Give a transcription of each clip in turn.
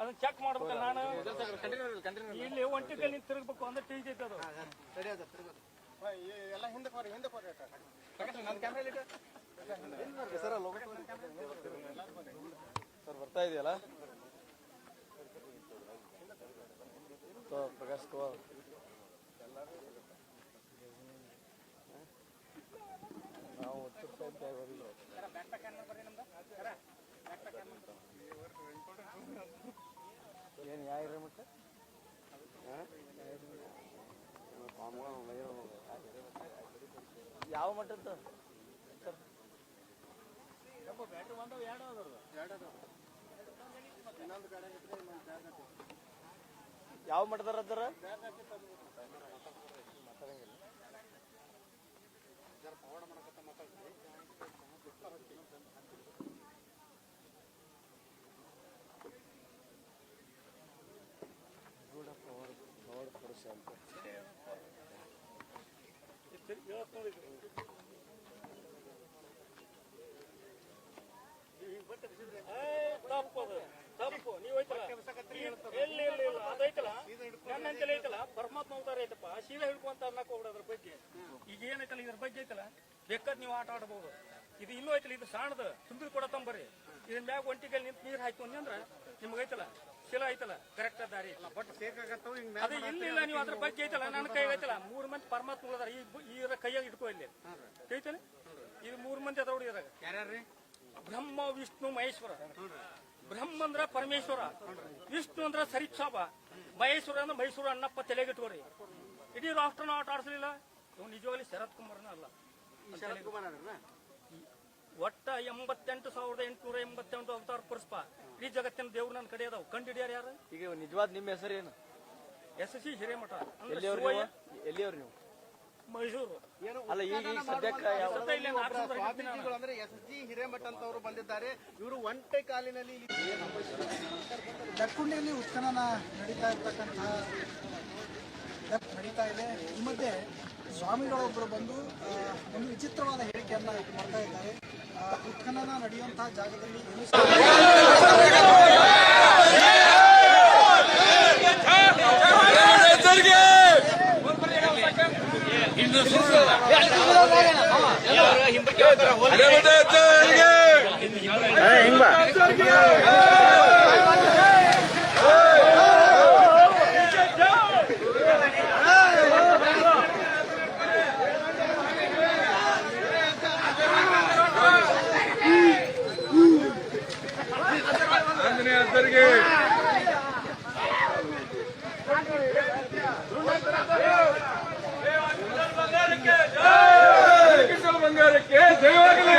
ಅದನ್ನ ಚೆಕ್ ಮಾಡ್ಬೇಕಲ್ಲ ನಾನು ಇಲ್ಲಿ ಒಂಟಿಗೆ ನಿಂತು ತಿರುಗಬೇಕು ಅಂದ್ರೆ ಟೀ ಐತೆ ಅದು ಎಲ್ಲ ಹಿಂದಕ್ಕೆ ಸರ್ ಬರ್ತಾ ಇದೆಯಲ್ಲ ಪ್ರಕಾಶ್ ಕುಮಾರ್ ನಾವು ಏನು ಯಾವ ಮಟ್ಟ ಯಾವ ಮಟ್ಟದ ಸರ್ ಬ್ಯಾಟ್ರಿ ಒಂದು ಯಾವ ಮಟ್ಟದಾರ ಅದಾರ ತಪ್ಪು ನೀವು ಎಲ್ಲಿ ಅದೈತಲ್ಲ ನನ್ನ ಅಂತೇಳಿ ಐತಲ್ಲ ಪರಮಾತ್ಮ ಅವತಾರ ಐತಪ್ಪ ಸೀದಾ ಹಿಡ್ಕೊಂತ ಅನ್ನಕ್ ಹೋಗ್ಬಿಡ ಅದ್ರ ಬಗ್ಗೆ ಈಗ ಏನೈತಲ್ಲ ಇದ್ರ ಬಗ್ಗೆ ಐತಲ್ಲ ಬೇಕಾದ್ ನೀವು ಆಟ ಆಡಬಹುದು ಇದು ಇನ್ನೂ ಐತಲ್ಲ ಇದು ಸಣ್ಣದ ತುಂಬಿದ್ ಕೂಡ ತಂಬರ್ರಿ ಇದನ್ ಮ್ಯಾಗ ಒಂಟಿಗೆ ನಿಂತು ನೀರ್ ಹಾಯ್ತು ಅಂದ್ರ ನಿಮ್ಗೆ ಐತಲ್ಲ ಶಿಲ ಐತಲ್ಲ ಕರೆಕ್ಟ್ ದಾರಿ ಅದು ಇಲ್ಲ ನೀವು ಅದ್ರ ಬಗ್ಗೆ ಐತಲ್ಲ ನನ್ನ ಕೈ ಐತಲ್ಲ 3 ಮಂದಿ ಪರಮಾತ್ಮ ಅದಾರ ಈ ಕೈಯಾಗ ಇಟ್ಕೋ ಇಲ್ಲಿ ಐತಲ್ಲ ಇದು 3 ಮಂದಿ ಅದ ಇದ್ರಾಗ ಯಾರ್ಯಾರ್ರಿ ಬ್ರಹ್ಮ ವಿಷ್ಣು ಮಹೇಶ್ವರ ಬ್ರಹ್ಮ ಅಂದ್ರ ಪರಮೇಶ್ವರ ವಿಷ್ಣು ಅಂದ್ರ ಸರಿಕ್ಷಾಪ ಮಹೇಶ್ವರ ಅಂದ್ರ ಮೈಸೂರು ಅಣ್ಣಪ್ಪ ತಲೆಗಿಟ್ಕೋರಿ ಇಡೀ ರಾಷ್ಟ್ರನ ಆಟ ಆಡಿಸಲಿಲ್ಲ ಇವ್ ನಿಜವಾಗ್ಲಿ ಶರತ್ ಕುಮಾರ್ನ ಅಲ್ಲ ಒಟ್ಟ 88,888 ಅವತಾರ ಪುರುಷ ಈ ಜಗತ್ತಿನ ದೇವ್ರು ನನ್ನ ಕಡೆ ಅದಾವ ಕಂಡಿಡಿಯಾರ ಯಾರು ಈಗ ನಿಜವಾದ ನಿಮ್ಮ ಹೆಸರು ಏನು SSC ಹಿರೇಮಠ ಎಲ್ಲಿಯವ್ರು ನೀವು ಮೈಸೂರು ಅಲ್ಲ ಈಗ ಸದ್ಯಕ್ಕೆ ಅಂದ್ರೆ SSC ಹಿರೇಮಠ ಅಂತವರು ಬಂದಿದ್ದಾರೆ ಇವರು ಒಂಟೆ ಕಾಲಿನಲ್ಲಿ ದಕ್ಕುಂಡಿಯಲ್ಲಿ ಉತ್ಖನನ ನಡೀತಾ ಇದೆ ಈ ಮಧ್ಯೆ ಸ್ವಾಮಿಗಳೊಬ್ಬರು ಬಂದು ಒಂದು ವಿಚಿತ್ರವಾದ ಹೇಳಿಕೆಯನ್ನ ಮಾಡ್ತಾ ಇದ್ದಾರೆ ಉತ್ಖನನ ನಡೆಯುವಂತಹ ಜಾಗದಲ್ಲಿ ಬಂಗಾರಕ್ಕೆ ಜಯವಾಗಲಿ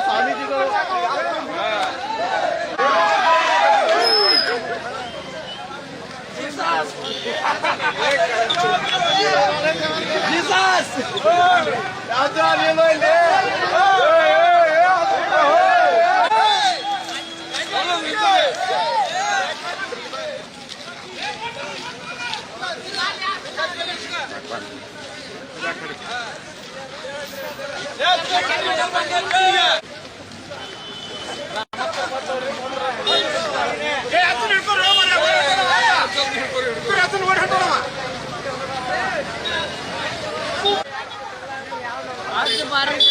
ಸ್ವಾಮೀಜಿಗಳು ಭಾರತ